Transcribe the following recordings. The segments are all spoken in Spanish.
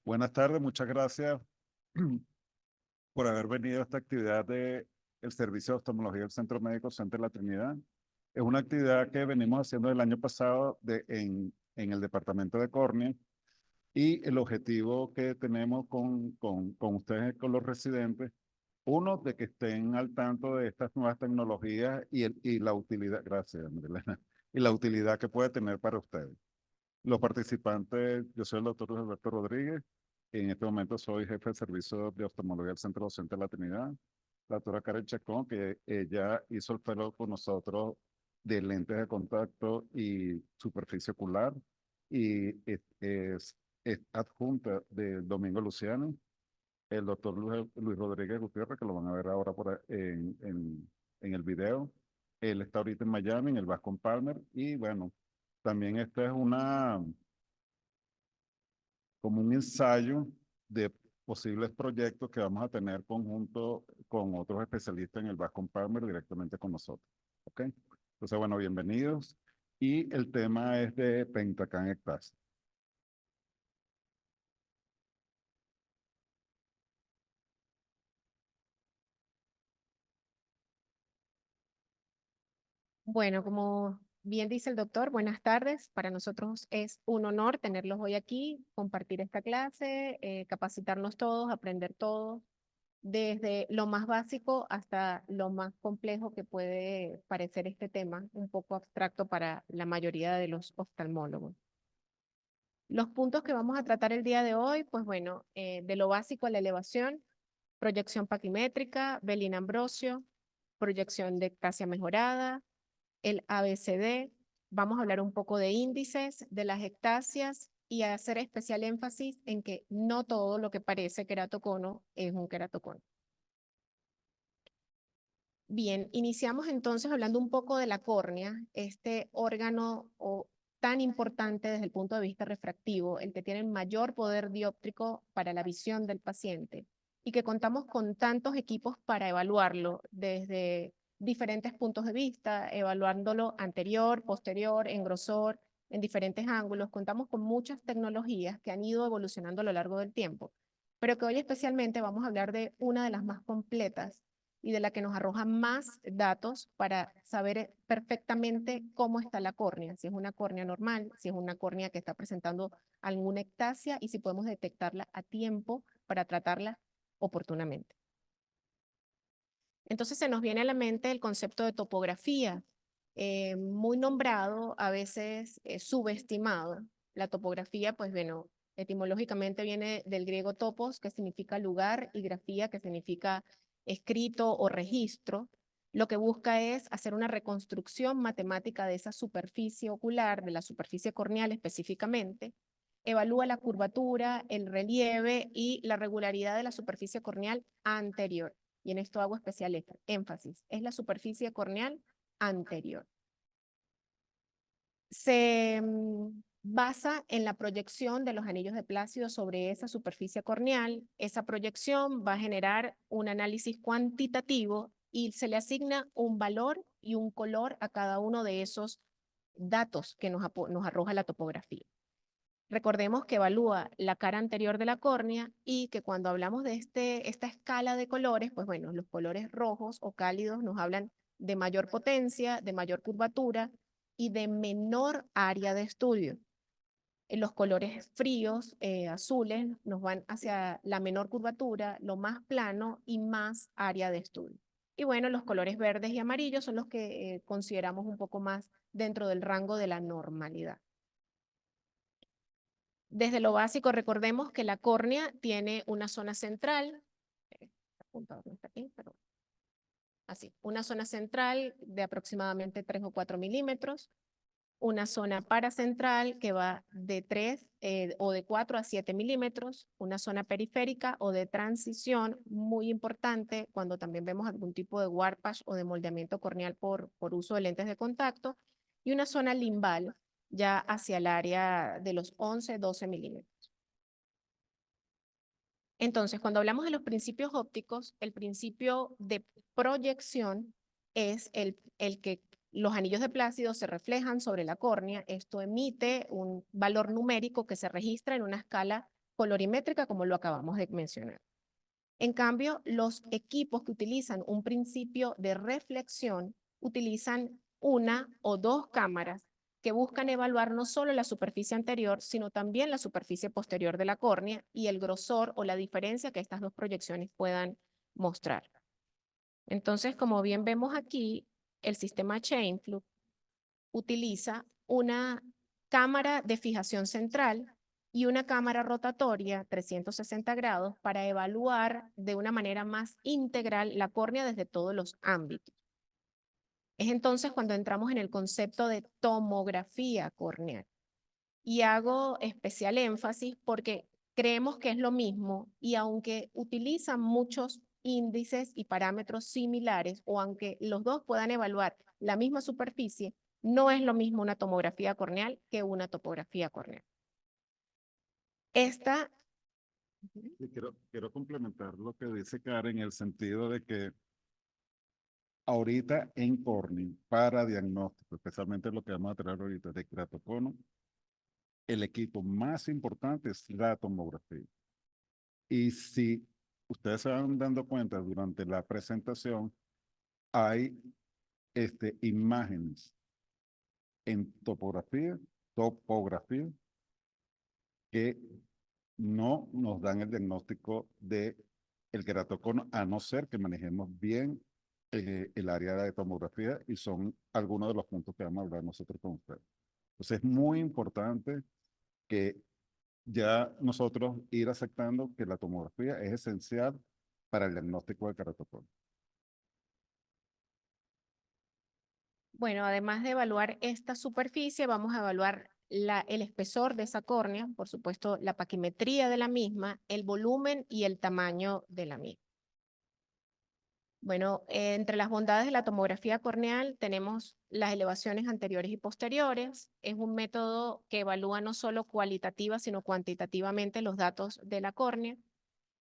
Buenas tardes, muchas gracias por haber venido a esta actividad de el Servicio de Oftalmología del Centro Médico Center La Trinidad. Es una actividad que venimos haciendo el año pasado en el departamento de córnea, y el objetivo que tenemos con ustedes, con los residentes, uno, de que estén al tanto de estas nuevas tecnologías y la utilidad, gracias, Marilena, y la utilidad que puede tener para ustedes. Los participantes, yo soy el doctor Alberto Rodríguez. En este momento soy jefe de servicio de oftalmología del Centro Docente de la Trinidad. La doctora Karen Chacón, que ella hizo el fellow con nosotros de lentes de contacto y superficie ocular. Y es adjunta de Domingo Luciano. El doctor Luis Rodríguez Gutiérrez, que lo van a ver ahora en el video. Él está ahorita en Miami, en el Bascom Palmer. Y bueno, también esta es como un ensayo de posibles proyectos que vamos a tener conjunto con otros especialistas en el Bascom Palmer directamente con nosotros. ¿Ok? Entonces, bueno, bienvenidos. Y el tema es de Pentacan Ectasa. Bueno, como bien dice el doctor, buenas tardes. Para nosotros es un honor tenerlos hoy aquí, compartir esta clase, capacitarnos todos, aprender todos, desde lo más básico hasta lo más complejo que puede parecer este tema, un poco abstracto para la mayoría de los oftalmólogos. Los puntos que vamos a tratar el día de hoy, pues bueno, de lo básico a la elevación, proyección paquimétrica, Bellin-Ambrosio, proyección de ectasia mejorada, el ABCD, vamos a hablar un poco de índices, de las ectasias y hacer especial énfasis en que no todo lo que parece queratocono es un queratocono. Bien, iniciamos entonces hablando un poco de la córnea, este órgano tan importante desde el punto de vista refractivo, el que tiene el mayor poder dióptrico para la visión del paciente y que contamos con tantos equipos para evaluarlo desde diferentes puntos de vista, evaluándolo anterior, posterior, en grosor, en diferentes ángulos. Contamos con muchas tecnologías que han ido evolucionando a lo largo del tiempo, pero que hoy especialmente vamos a hablar de una de las más completas y de la que nos arroja más datos para saber perfectamente cómo está la córnea, si es una córnea normal, si es una córnea que está presentando alguna ectasia y si podemos detectarla a tiempo para tratarla oportunamente. Entonces se nos viene a la mente el concepto de topografía, muy nombrado, a veces subestimado. La topografía, pues bueno, etimológicamente viene del griego topos, que significa lugar, y grafía, que significa escrito o registro. Lo que busca es hacer una reconstrucción matemática de esa superficie ocular, de la superficie corneal específicamente. Evalúa la curvatura, el relieve y la regularidad de la superficie corneal anterior. Y en esto hago especial énfasis. Es la superficie corneal anterior. Se basa en la proyección de los anillos de Plácido sobre esa superficie corneal. Esa proyección va a generar un análisis cuantitativo y se le asigna un valor y un color a cada uno de esos datos que nos arroja la topografía. Recordemos que evalúa la cara anterior de la córnea y que cuando hablamos de esta escala de colores, pues bueno, los colores rojos o cálidos nos hablan de mayor potencia, de mayor curvatura y de menor área de estudio. Los colores fríos, azules, nos van hacia la menor curvatura, lo más plano y más área de estudio. Y bueno, los colores verdes y amarillos son los que consideramos un poco más dentro del rango de la normalidad. Desde lo básico, recordemos que la córnea tiene una zona central, una zona central de aproximadamente 3 o 4 milímetros, una zona paracentral que va de 3 o de 4 a 7 milímetros, una zona periférica o de transición, muy importante cuando también vemos algún tipo de warpage o de moldeamiento corneal por uso de lentes de contacto, y una zona limbal ya hacia el área de los 11-12 milímetros. Entonces, cuando hablamos de los principios ópticos, el principio de proyección es el que los anillos de Plácido se reflejan sobre la córnea. Esto emite un valor numérico que se registra en una escala colorimétrica, como lo acabamos de mencionar. En cambio, los equipos que utilizan un principio de reflexión utilizan una o dos cámaras que buscan evaluar no solo la superficie anterior, sino también la superficie posterior de la córnea y el grosor o la diferencia que estas dos proyecciones puedan mostrar. Entonces, como bien vemos aquí, el sistema Chainflux utiliza una cámara de fijación central y una cámara rotatoria 360 grados para evaluar de una manera más integral la córnea desde todos los ámbitos. Es entonces cuando entramos en el concepto de tomografía corneal. Y hago especial énfasis porque creemos que es lo mismo y aunque utilizan muchos índices y parámetros similares o aunque los dos puedan evaluar la misma superficie, no es lo mismo una tomografía corneal que una topografía corneal. Esta... Y quiero complementar lo que dice Karen en el sentido de que ahorita en Corning, para diagnóstico, especialmente lo que vamos a traer ahorita de keratocono, el equipo más importante es la tomografía. Y si ustedes se van dando cuenta durante la presentación, hay imágenes en topografía, que no nos dan el diagnóstico de el keratocono, a no ser que manejemos bien el área de tomografía, y son algunos de los puntos que vamos a hablar nosotros con ustedes. Entonces es muy importante que ya nosotros ir aceptando que la tomografía es esencial para el diagnóstico de keratocono. Bueno, además de evaluar esta superficie, vamos a evaluar el espesor de esa córnea, por supuesto, la paquimetría de la misma, el volumen y el tamaño de la misma. Bueno, entre las bondades de la tomografía corneal tenemos las elevaciones anteriores y posteriores. Es un método que evalúa no solo cualitativa, sino cuantitativamente los datos de la córnea.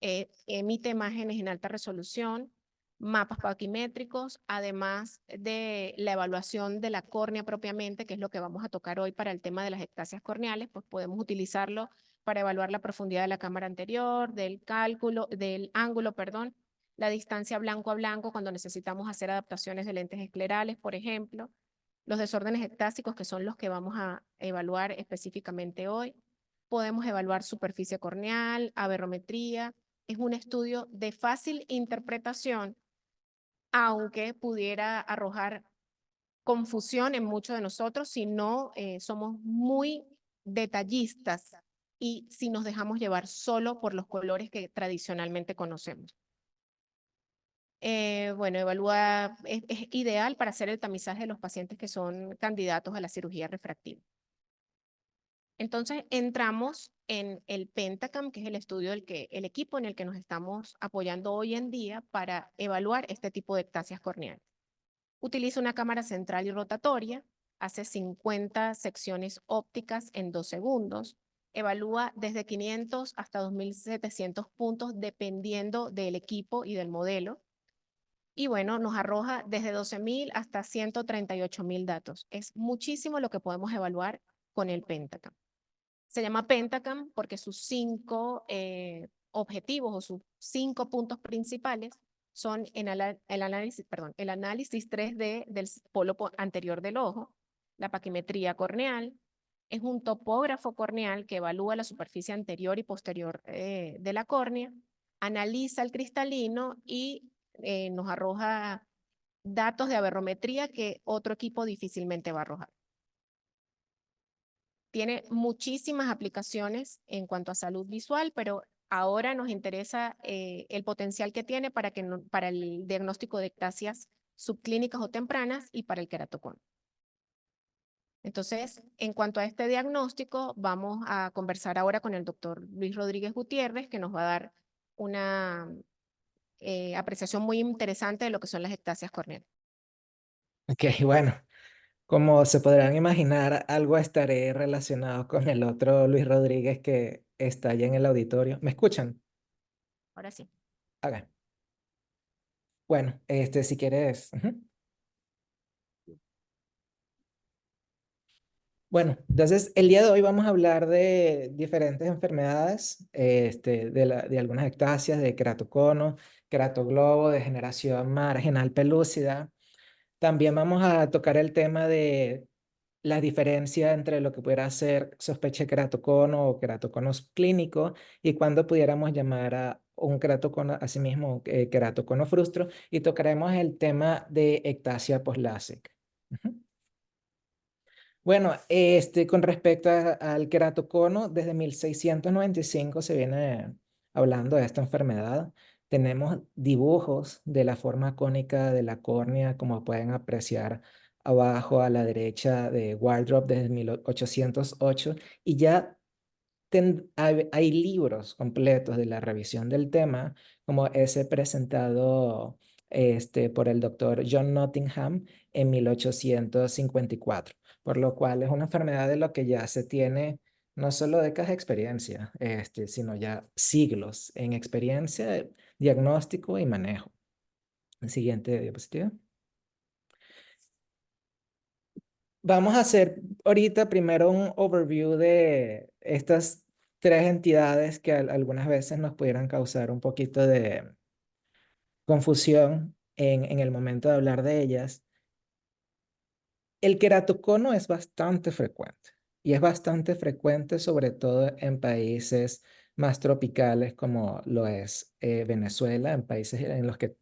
Emite imágenes en alta resolución, mapas paquimétricos, además de la evaluación de la córnea propiamente, que es lo que vamos a tocar hoy para el tema de las ectasias corneales, pues podemos utilizarlo para evaluar la profundidad de la cámara anterior, del ángulo, perdón, la distancia blanco a blanco cuando necesitamos hacer adaptaciones de lentes esclerales, por ejemplo, los desórdenes ectásicos, que son los que vamos a evaluar específicamente hoy. Podemos evaluar superficie corneal, aberrometría. Es un estudio de fácil interpretación, aunque pudiera arrojar confusión en muchos de nosotros si no somos muy detallistas y si nos dejamos llevar solo por los colores que tradicionalmente conocemos. Bueno, es ideal para hacer el tamizaje de los pacientes que son candidatos a la cirugía refractiva. Entonces entramos en el Pentacam, que es el estudio el equipo en el que nos estamos apoyando hoy en día para evaluar este tipo de ectasias corneales. Utiliza una cámara central y rotatoria, hace 50 secciones ópticas en 2 segundos, evalúa desde 500 hasta 2700 puntos dependiendo del equipo y del modelo. Y bueno, nos arroja desde 12.000 hasta 138.000 datos. Es muchísimo lo que podemos evaluar con el Pentacam. Se llama Pentacam porque sus 5 objetivos o sus 5 puntos principales son el análisis 3D del polo anterior del ojo, la paquimetría corneal, es un topógrafo corneal que evalúa la superficie anterior y posterior de la córnea, analiza el cristalino y nos arroja datos de aberrometría que otro equipo difícilmente va a arrojar. Tiene muchísimas aplicaciones en cuanto a salud visual, pero ahora nos interesa el potencial que tiene para el diagnóstico de ectasias subclínicas o tempranas y para el queratocono. Entonces, en cuanto a este diagnóstico, vamos a conversar ahora con el doctor Luis Rodríguez Gutiérrez, que nos va a dar una apreciación muy interesante de lo que son las ectasias corneales. Ok, bueno, como se podrán imaginar, algo estaré relacionado con el otro Luis Rodríguez que está allá en el auditorio. ¿Me escuchan? Ahora sí. Ok. Bueno, si quieres. Bueno, entonces el día de hoy vamos a hablar de diferentes enfermedades, de algunas ectasias, de queratocono, queratoglobo, degeneración marginal pelúcida. También vamos a tocar el tema de la diferencia entre lo que pudiera ser sospecha de queratocono o queratoconos clínico y cuándo pudiéramos llamar a un queratocono, asimismo, queratocono frustro, y tocaremos el tema de ectasia post-LASIK. Bueno, con respecto al queratocono, desde 1695 se viene hablando de esta enfermedad. Tenemos dibujos de la forma cónica de la córnea, como pueden apreciar abajo a la derecha de Wardrop desde 1808, y ya hay libros completos de la revisión del tema, como ese presentado por el doctor John Nottingham en 1854, por lo cual es una enfermedad de lo que ya se tiene no solo décadas de experiencia, sino ya siglos en experiencia, diagnóstico y manejo. Siguiente diapositiva. Vamos a hacer ahorita primero un overview de estas tres entidades que algunas veces nos pudieran causar un poquito de confusión en el momento de hablar de ellas. El queratocono es bastante frecuente y es bastante frecuente sobre todo en países más tropicales como lo es Venezuela, en países en los que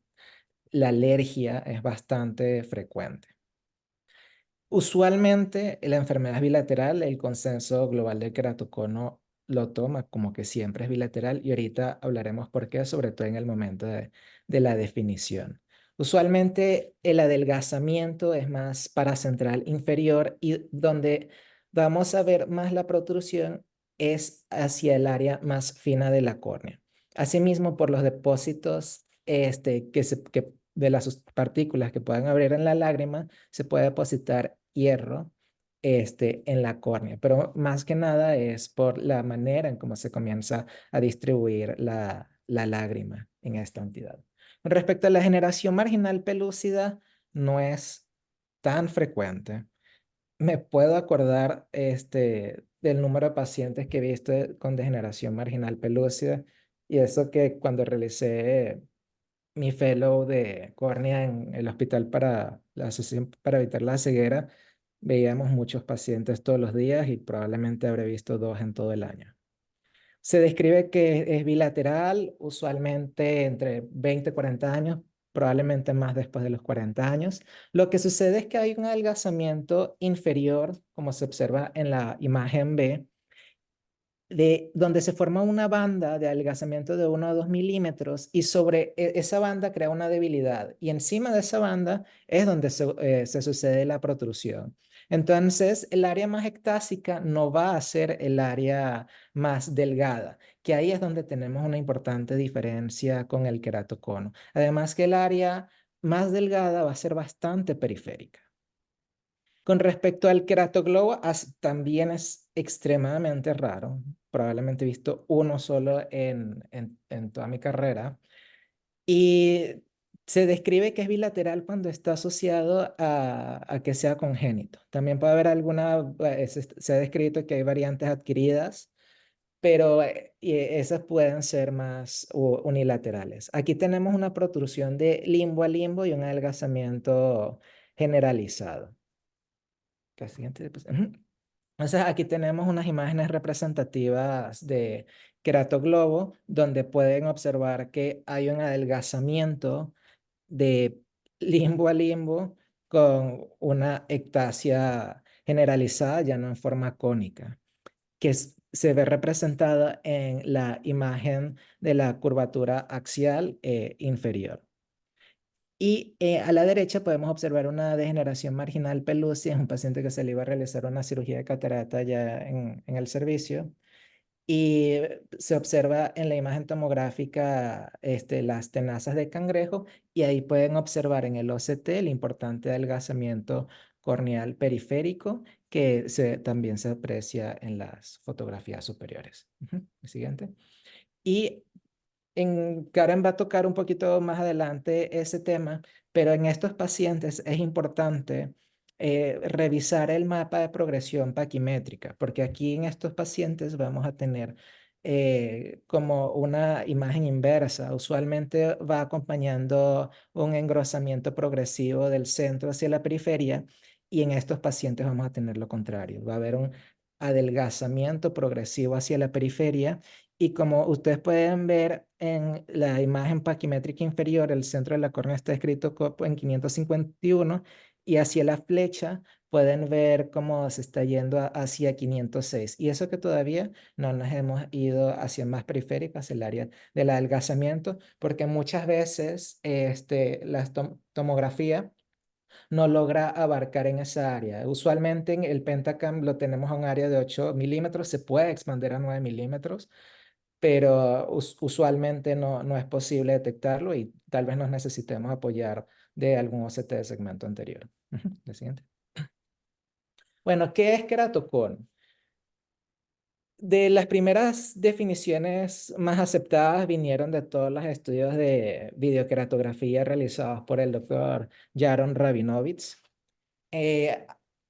la alergia es bastante frecuente. Usualmente la enfermedad es bilateral, el consenso global del queratocono lo toma como que siempre es bilateral y ahorita hablaremos por qué, sobre todo en el momento de la definición. Usualmente el adelgazamiento es más paracentral inferior y donde vamos a ver más la protrusión es hacia el área más fina de la córnea. Asimismo, por los depósitos de las partículas que puedan abrir en la lágrima, se puede depositar hierro en la córnea, pero más que nada es por la manera en cómo se comienza a distribuir la lágrima en esta entidad. Respecto a la generación marginal pelúcida, no es tan frecuente. Me puedo acordar del número de pacientes que he visto con degeneración marginal pelúcida y eso que cuando realicé mi fellow de córnea en el hospital para la Asociación para Evitar la Ceguera, veíamos muchos pacientes todos los días y probablemente habré visto 2 en todo el año. Se describe que es bilateral, usualmente entre 20 y 40 años, probablemente más después de los 40 años. Lo que sucede es que hay un adelgazamiento inferior, como se observa en la imagen B, donde se forma una banda de adelgazamiento de 1 a 2 milímetros y sobre esa banda crea una debilidad y encima de esa banda es donde se sucede la protrusión. Entonces, el área más ectásica no va a ser el área más delgada, que ahí es donde tenemos una importante diferencia con el queratocono. Además que el área más delgada va a ser bastante periférica. Con respecto al queratoglobo, también es extremadamente raro. Probablemente he visto uno solo en toda mi carrera. Y se describe que es bilateral cuando está asociado a que sea congénito. También puede haber se ha descrito que hay variantes adquiridas, pero esas pueden ser más unilaterales. Aquí tenemos una protrusión de limbo a limbo y un adelgazamiento generalizado. La siguiente, pues, entonces aquí tenemos unas imágenes representativas de queratoglobo donde pueden observar que hay un adelgazamiento de limbo a limbo con una ectasia generalizada, ya no en forma cónica, que se ve representada en la imagen de la curvatura axial inferior. Y a la derecha podemos observar una degeneración marginal pelúcida en un paciente que se le iba a realizar una cirugía de catarata ya en el servicio. Y se observa en la imagen tomográfica las tenazas de cangrejo y ahí pueden observar en el OCT el importante adelgazamiento corneal periférico que también se aprecia en las fotografías superiores. El siguiente. Y Karen va a tocar un poquito más adelante ese tema, pero en estos pacientes es importante revisar el mapa de progresión paquimétrica, porque aquí en estos pacientes vamos a tener como una imagen inversa. Usualmente va acompañando un engrosamiento progresivo del centro hacia la periferia y en estos pacientes vamos a tener lo contrario. Va a haber un adelgazamiento progresivo hacia la periferia y como ustedes pueden ver en la imagen paquimétrica inferior, el centro de la córnea está escrito en 551 y hacia la flecha pueden ver cómo se está yendo hacia 506. Y eso que todavía no nos hemos ido hacia más periférico, hacia el área del adelgazamiento, porque muchas veces la tomografía no logra abarcar en esa área. Usualmente en el Pentacam lo tenemos a un área de 8 milímetros, se puede expandir a 9 milímetros, pero usualmente no es posible detectarlo y tal vez nos necesitemos apoyar de algún OCT de segmento anterior. La siguiente. Bueno, ¿qué es queratocono? De las primeras definiciones más aceptadas vinieron de todos los estudios de videoqueratografía realizados por el doctor Jaron Rabinovitz. Eh,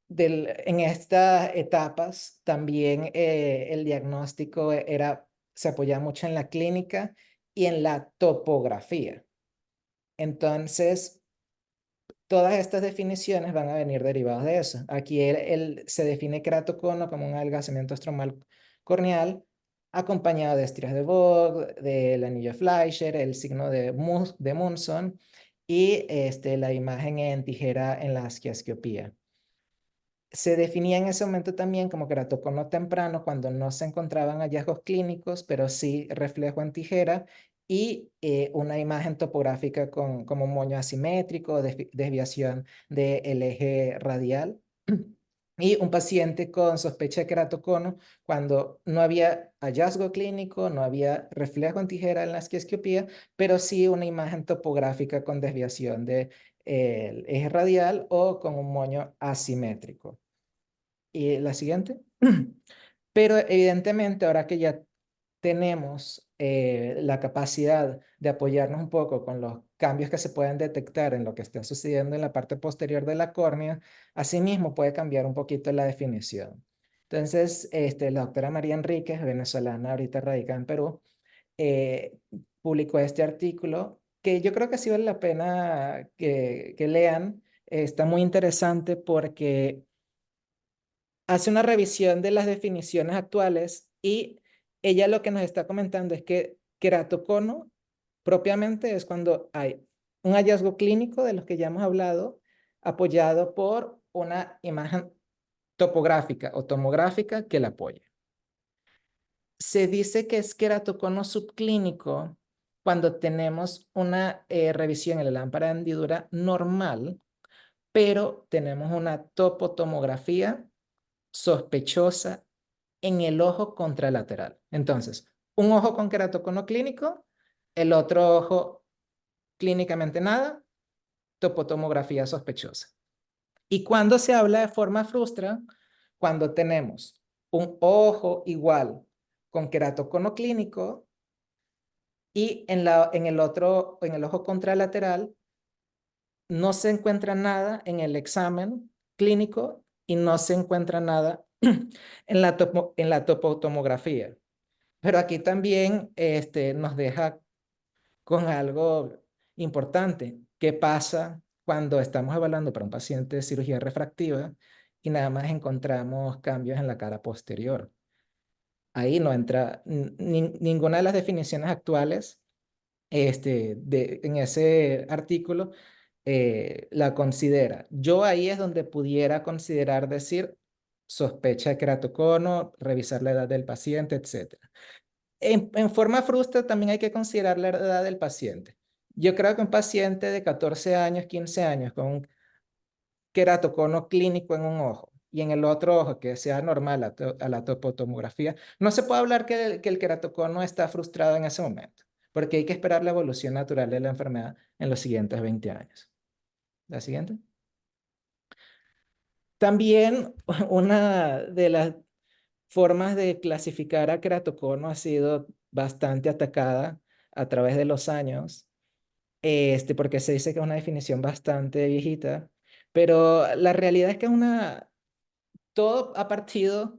en estas etapas también el diagnóstico se apoyaba mucho en la clínica y en la topografía. Entonces, todas estas definiciones van a venir derivadas de eso. Aquí se define queratocono como un adelgazamiento estromal corneal acompañado de estrías de Vogt, del anillo Fleischer, el signo de Munson y la imagen en tijera en la quiasquiopía. Se definía en ese momento también como queratocono temprano cuando no se encontraban hallazgos clínicos, pero sí reflejo en tijera y una imagen topográfica como un moño asimétrico, desviación del eje radial. Y un paciente con sospecha de queratocono cuando no había hallazgo clínico, no había reflejo en tijera en la esquiasquiopía, pero sí una imagen topográfica con desviación del eje radial o con un moño asimétrico. Y la siguiente. Pero evidentemente ahora que ya tenemos la capacidad de apoyarnos un poco con los cambios que se pueden detectar en lo que está sucediendo en la parte posterior de la córnea, asimismo puede cambiar un poquito la definición. Entonces, la doctora María Enríquez, venezolana, ahorita radica en Perú, eh, publicó este artículo que yo creo que sí vale la pena que lean. Está muy interesante porque hace una revisión de las definiciones actuales y ella lo que nos está comentando es que queratocono propiamente es cuando hay un hallazgo clínico de los que ya hemos hablado, apoyado por una imagen topográfica o tomográfica que la apoye. Se dice que es queratocono subclínico cuando tenemos una revisión en la lámpara de hendidura normal, pero tenemos una topotomografía sospechosa en el ojo contralateral. Entonces, un ojo con queratocono clínico, el otro ojo clínicamente nada, topotomografía sospechosa. Y cuando se habla de forma frustra, cuando tenemos un ojo igual con queratocono clínico y en el ojo contralateral no se encuentra nada en el examen clínico y no se encuentra nada en la topotomografía. Pero aquí también nos deja con algo importante. ¿Qué pasa cuando estamos evaluando para un paciente de cirugía refractiva y nada más encontramos cambios en la cara posterior? Ahí no entra ninguna de las definiciones actuales en ese artículo la considera. Yo ahí es donde pudiera considerar decir sospecha de queratocono, revisar la edad del paciente, etc. En forma frustra también hay que considerar la edad del paciente. Yo creo que un paciente de 14 años, 15 años con un queratocono clínico en un ojo y en el otro ojo que sea normal a la topotomografía, no se puede hablar que el queratocono está frustrado en ese momento, porque hay que esperar la evolución natural de la enfermedad en los siguientes 20 años. La siguiente. También una de las formas de clasificar a queratocono ha sido bastante atacada a través de los años, porque se dice que es una definición bastante viejita, pero la realidad es que todo ha partido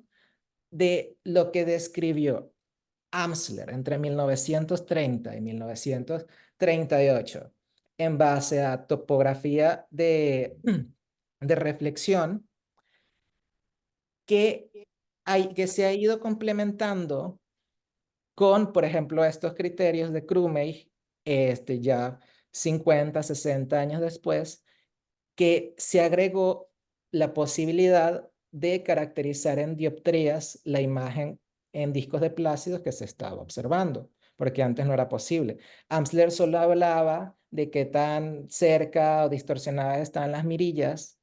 de lo que describió Amsler entre 1930 y 1938 en base a topografía de reflexión que se ha ido complementando con, por ejemplo, estos criterios de Crumey, ya 50, 60 años después, que se agregó la posibilidad de caracterizar en dioptrías la imagen en discos de plácidos que se estaba observando, porque antes no era posible. Amsler solo hablaba de qué tan cerca o distorsionadas estaban las mirillas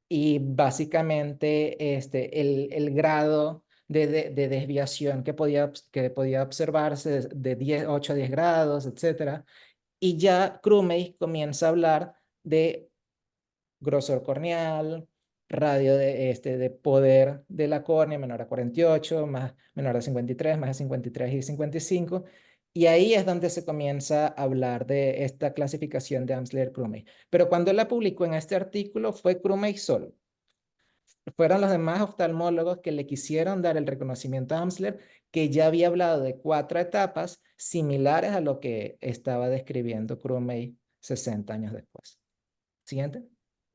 y básicamente el grado de desviación que podía observarse de 8 a 10 grados, etcétera. Y ya Crumey comienza a hablar de grosor corneal, radio de poder de la córnea menor a 48, menor a 53, más de 53 y 55. Y ahí es donde se comienza a hablar de esta clasificación de Amsler-Crumey. Pero cuando él la publicó en este artículo fue Crumey solo. Fueron los demás oftalmólogos que le quisieron dar el reconocimiento a Amsler, que ya había hablado de 4 etapas similares a lo que estaba describiendo Crumey 60 años después. Siguiente.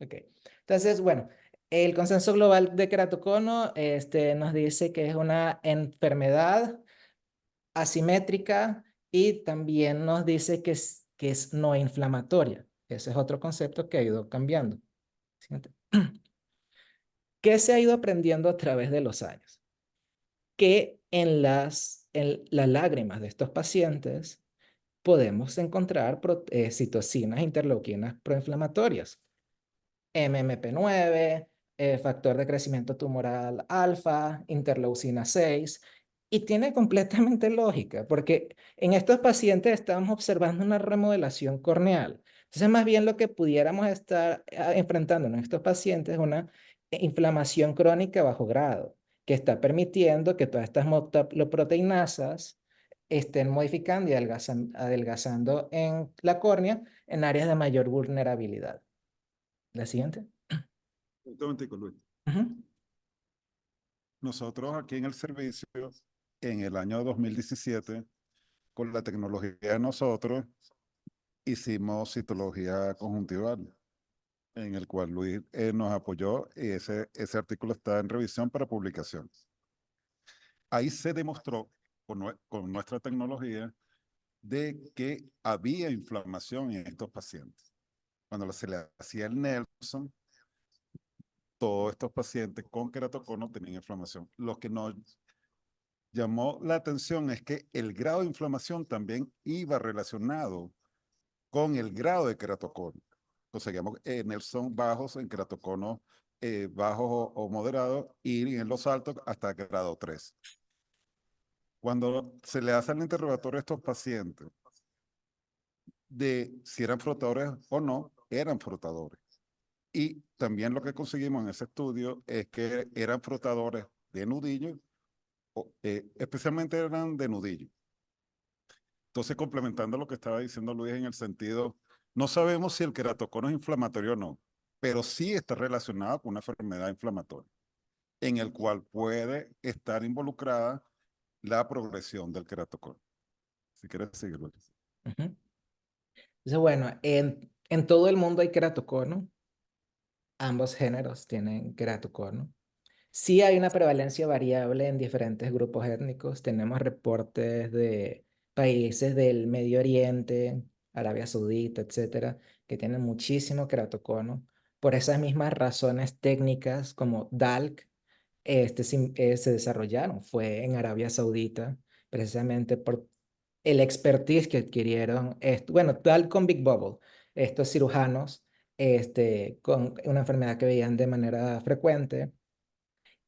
Ok. Entonces, bueno, el consenso global de queratocono nos dice que es una enfermedad asimétrica y también nos dice que es no inflamatoria. Ese es otro concepto que ha ido cambiando. Siguiente. ¿Qué se ha ido aprendiendo a través de los años? Que en las lágrimas de estos pacientes podemos encontrar citocinas interleuquinas proinflamatorias. MMP9, factor de crecimiento tumoral alfa, interleucina 6, y tiene completamente lógica, porque en estos pacientes estamos observando una remodelación corneal. Entonces, más bien lo que pudiéramos estar enfrentando en estos pacientes es una inflamación crónica bajo grado, que está permitiendo que todas estas proteínasas estén modificando y adelgazando en la córnea en áreas de mayor vulnerabilidad. La siguiente. Un momentico, Luis. Ujú. Nosotros aquí en el servicio, en el año 2017, con la tecnología de nosotros, hicimos citología conjuntival, en el cual Luis nos apoyó y ese artículo está en revisión para publicación. Ahí se demostró con nuestra tecnología de que había inflamación en estos pacientes. Cuando se le hacía el Nelson, todos estos pacientes con queratocono tenían inflamación. Lo que nos llamó la atención es que el grado de inflamación también iba relacionado con el grado de queratocono. Conseguíamos Nelson bajos en queratocono bajos o moderados y en los altos hasta grado 3. Cuando se le hace el interrogatorio a estos pacientes de si eran frotadores o no, eran frotadores. Y también lo que conseguimos en ese estudio es que eran frotadores de nudillo, especialmente eran de nudillo. Entonces, complementando lo que estaba diciendo Luis en el sentido, no sabemos si el queratocono es inflamatorio o no, pero sí está relacionado con una enfermedad inflamatoria, en el cual puede estar involucrada la progresión del queratocono. Si quieres seguirlo. Ujú. Entonces, bueno, en todo el mundo hay queratocono. Ambos géneros tienen queratocono. Sí hay una prevalencia variable en diferentes grupos étnicos. Tenemos reportes de países del Medio Oriente, Arabia Saudita, etcétera, que tienen muchísimo queratocono. Por esas mismas razones técnicas como DALC, se desarrollaron. Fue en Arabia Saudita, precisamente por el expertise que adquirieron, bueno, DALC con Big Bubble, estos cirujanos con una enfermedad que veían de manera frecuente.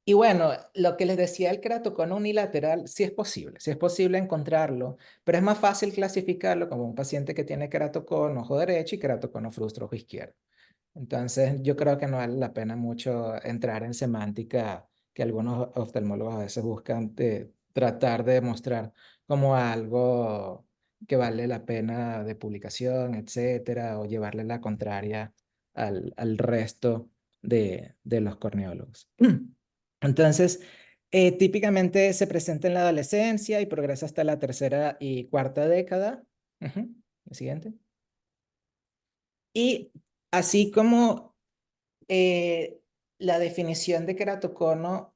Y bueno, lo que les decía el queratocono unilateral, sí es posible encontrarlo, pero es más fácil clasificarlo como un paciente que tiene queratocono ojo derecho y queratocono frustro ojo izquierdo. Entonces, yo creo que no vale la pena mucho entrar en semántica que algunos oftalmólogos a veces buscan de tratar de mostrar como algo que vale la pena de publicación, etcétera, o llevarle la contraria al resto de los corneólogos. Entonces, típicamente se presenta en la adolescencia y progresa hasta la tercera y cuarta década. Ujú. El siguiente. Y así como la definición de queratocono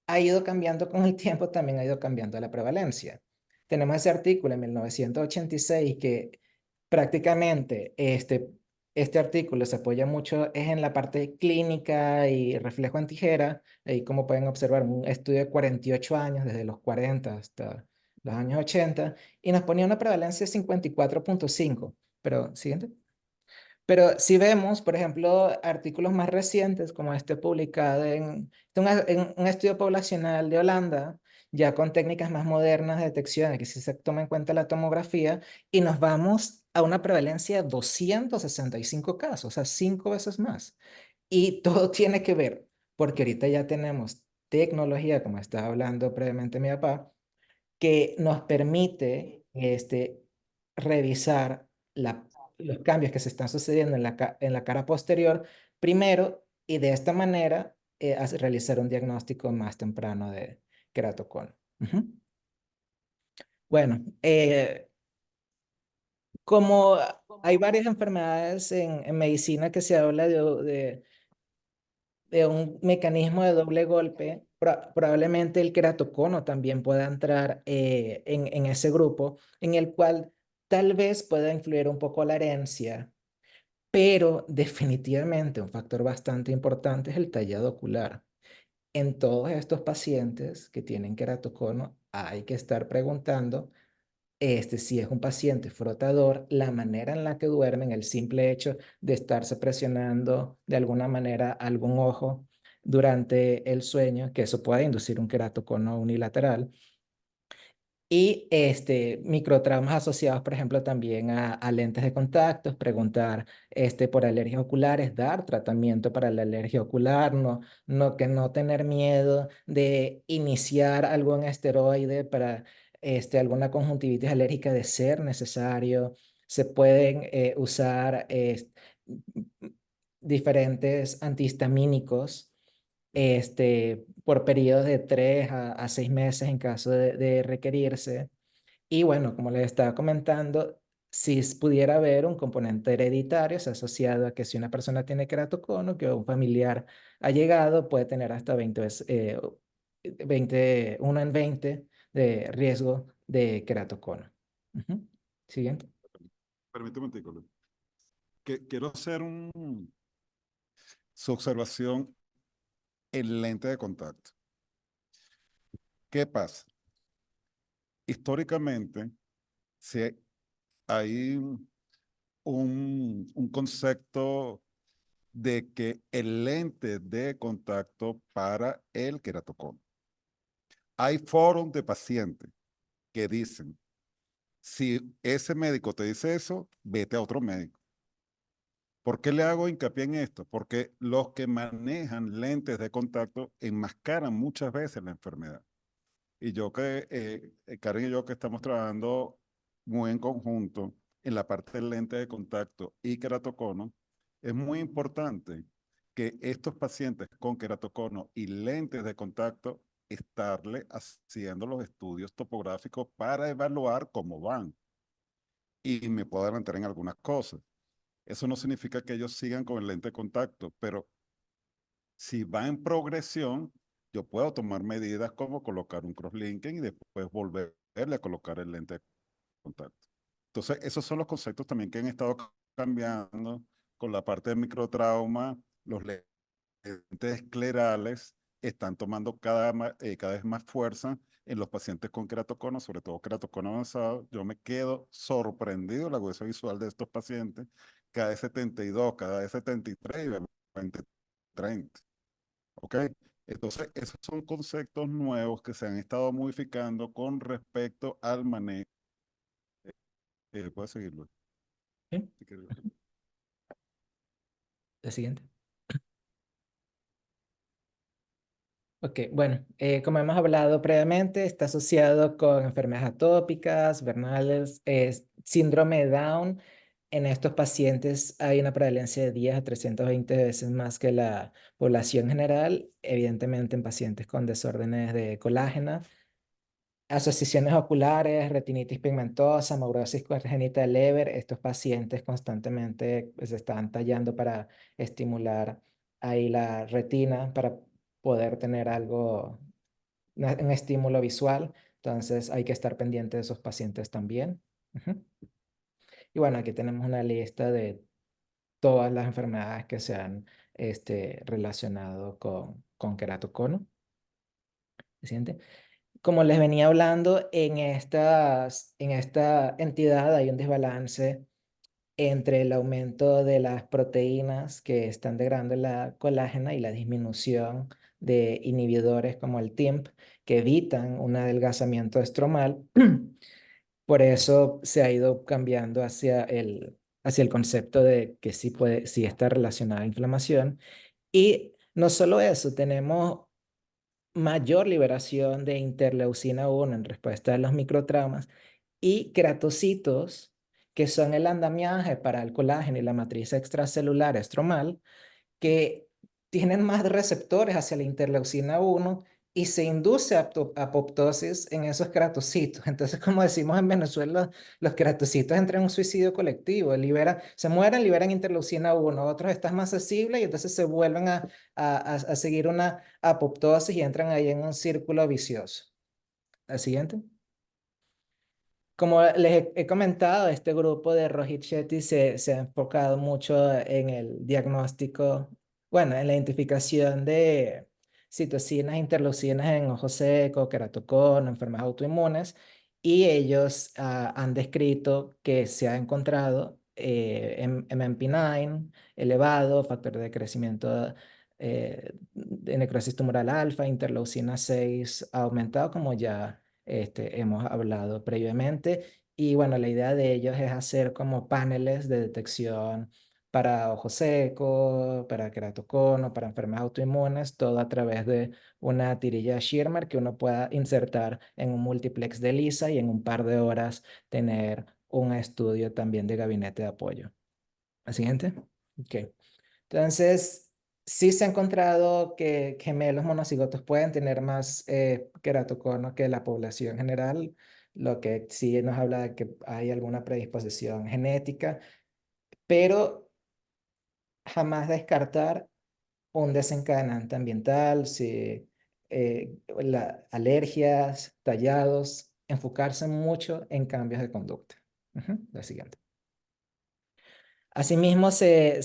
ha ido cambiando con el tiempo, también ha ido cambiando la prevalencia. Tenemos ese artículo en 1986 que prácticamente este artículo se apoya mucho es en la parte clínica y reflejo en tijera. Ahí como pueden observar, un estudio de 48 años, desde los 40 hasta los años 80, y nos ponía una prevalencia de 54.5. Pero, siguiente. Pero si vemos, por ejemplo, artículos más recientes, como este publicado en un estudio poblacional de Holanda, ya con técnicas más modernas de detección, que sí se toma en cuenta la tomografía, y nos vamos a una prevalencia de 265 casos, o sea, 5 veces más. Y todo tiene que ver, porque ahorita ya tenemos tecnología, como estaba hablando previamente mi papá, que nos permite revisar los cambios que se están sucediendo en la cara posterior primero, y de esta manera realizar un diagnóstico más temprano de queratocono. Ujú. Bueno, como hay varias enfermedades en medicina que se habla de un mecanismo de doble golpe, probablemente el queratocono también pueda entrar en ese grupo, en el cual tal vez pueda influir un poco la herencia, pero definitivamente un factor bastante importante es el tallado ocular. En todos estos pacientes que tienen queratocono, hay que estar preguntando si es un paciente frotador, la manera en la que duermen, el simple hecho de estarse presionando de alguna manera algún ojo durante el sueño, que eso puede inducir un queratocono unilateral. Y microtraumas asociados, por ejemplo, también a lentes de contacto, preguntar por alergias oculares, dar tratamiento para la alergia ocular, que no tener miedo de iniciar algún esteroide para alguna conjuntivitis alérgica de ser necesario. Se pueden usar diferentes antihistamínicos por periodos de 3 a 6 meses en caso de requerirse. Y bueno, como les estaba comentando, si pudiera haber un componente hereditario, es asociado a que si una persona tiene queratocono, que un familiar allegado puede tener hasta 1 en 20 de riesgo de queratocono. Ujú. Siguiente. Permíteme un tico, Luis. Quiero hacer su observación en lente de contacto. ¿Qué pasa? Históricamente, si hay un concepto de que el lente de contacto para el queratocono. Hay foros de pacientes que dicen, si ese médico te dice eso, vete a otro médico. ¿Por qué le hago hincapié en esto? Porque los que manejan lentes de contacto enmascaran muchas veces la enfermedad. Y Karen y yo que estamos trabajando muy en conjunto en la parte del lente de contacto y queratocono, es muy importante que estos pacientes con queratocono y lentes de contacto estarle haciendo los estudios topográficos para evaluar cómo van. Y me puedo adelantar en algunas cosas. Eso no significa que ellos sigan con el lente de contacto, pero si va en progresión, yo puedo tomar medidas como colocar un crosslinking y después volverle a colocar el lente de contacto. Entonces, esos son los conceptos también que han estado cambiando con la parte de microtrauma. Los lentes esclerales están tomando cada vez más fuerza en los pacientes con queratocono, sobre todo queratocono avanzado. Yo me quedo sorprendido la agudeza visual de estos pacientes, cada vez 72, cada vez 73 y 20-30. ¿Ok? Entonces, esos son conceptos nuevos que se han estado modificando con respecto al manejo. Puedes seguirlo. ¿Sí? La siguiente. Ok, bueno, como hemos hablado previamente, está asociado con enfermedades atópicas, vernales, síndrome de Down, en estos pacientes hay una prevalencia de 10 a 320 veces más que la población general, evidentemente en pacientes con desórdenes de colágeno, asociaciones oculares, retinitis pigmentosa, amaurosis congénita de Leber. Estos pacientes constantemente se están tallando para estimular ahí la retina para poder tener algo, un estímulo visual. Entonces hay que estar pendiente de esos pacientes también. Ujú. Y bueno, aquí tenemos una lista de todas las enfermedades que se han relacionado con queratocono. ¿Siguiente? Como les venía hablando, en esta entidad hay un desbalance entre el aumento de las proteínas que están degradando la colágena y la disminución de inhibidores como el TIMP que evitan un adelgazamiento estromal. Por eso se ha ido cambiando hacia el concepto de que sí está relacionada a inflamación. Y no solo eso, tenemos mayor liberación de interleucina 1 en respuesta a los microtraumas y queratocitos, que son el andamiaje para el colágeno y la matriz extracelular estromal, que tienen más receptores hacia la interleucina 1 y se induce apoptosis en esos queratocitos. Entonces, como decimos en Venezuela, los queratocitos entran en un suicidio colectivo, se mueren, liberan interleucina 1, otros están más sensibles y entonces se vuelven a seguir una apoptosis y entran ahí en un círculo vicioso. ¿La siguiente? Como les he comentado, este grupo de Rohit Shetty se ha enfocado mucho en el diagnóstico, bueno, en la identificación de citocinas, interleucinas en ojo seco, queratocono, enfermedades autoinmunes, y ellos han descrito que se ha encontrado MMP9 elevado, factor de crecimiento de necrosis tumoral alfa, interleucina 6 ha aumentado, como ya hemos hablado previamente. Y bueno, la idea de ellos es hacer como paneles de detección para ojo seco, para queratocono, para enfermedades autoinmunes, todo a través de una tirilla Schirmer que uno pueda insertar en un multiplex de ELISA y en un par de horas tener un estudio también de gabinete de apoyo. ¿La siguiente? Ok. Entonces, sí se ha encontrado que gemelos monocigotos pueden tener más queratocono que la población general, lo que sí nos habla de que hay alguna predisposición genética, pero jamás descartar un desencadenante ambiental, si, alergias, tallados, enfocarse mucho en cambios de conducta. La siguiente. Asimismo, se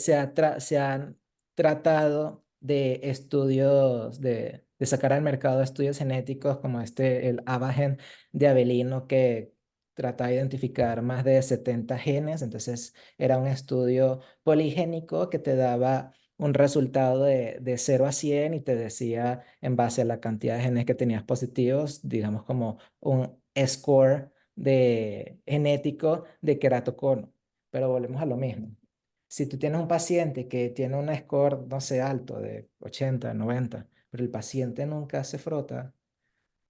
han tratado de estudios, de sacar al mercado estudios genéticos como el ABAGEN de Avelino, que trata de identificar más de 70 genes. Entonces, era un estudio poligénico que te daba un resultado de 0 a 100 y te decía, en base a la cantidad de genes que tenías positivos, digamos como un score genético de queratocono. Pero volvemos a lo mismo. Si tú tienes un paciente que tiene un score, no sé, alto de 80, 90, pero el paciente nunca se frota,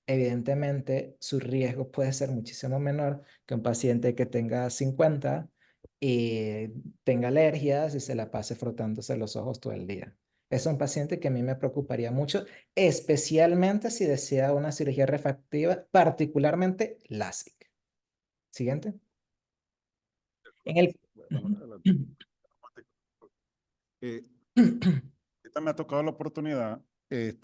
evidentemente su riesgo puede ser muchísimo menor que un paciente que tenga 50 y tenga alergias y se la pase frotándose los ojos todo el día. Es un paciente que a mí me preocuparía mucho, especialmente si desea una cirugía refractiva, particularmente LASIK. Siguiente. En el... Bueno, adelante. Ahorita me ha tocado la oportunidad, en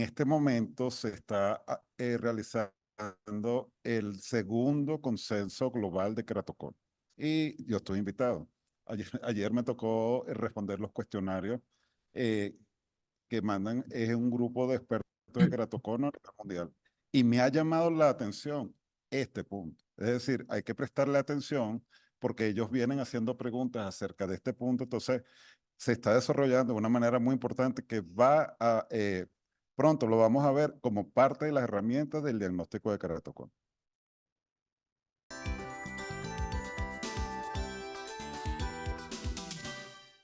este momento se está realizando el segundo consenso global de queratocono y yo estoy invitado. Ayer me tocó responder los cuestionarios que mandan, es un grupo de expertos de queratocono a nivel mundial. Y me ha llamado la atención este punto. Es decir, hay que prestarle atención porque ellos vienen haciendo preguntas acerca de este punto. Entonces, se está desarrollando de una manera muy importante que pronto lo vamos a ver como parte de las herramientas del diagnóstico de queratocono.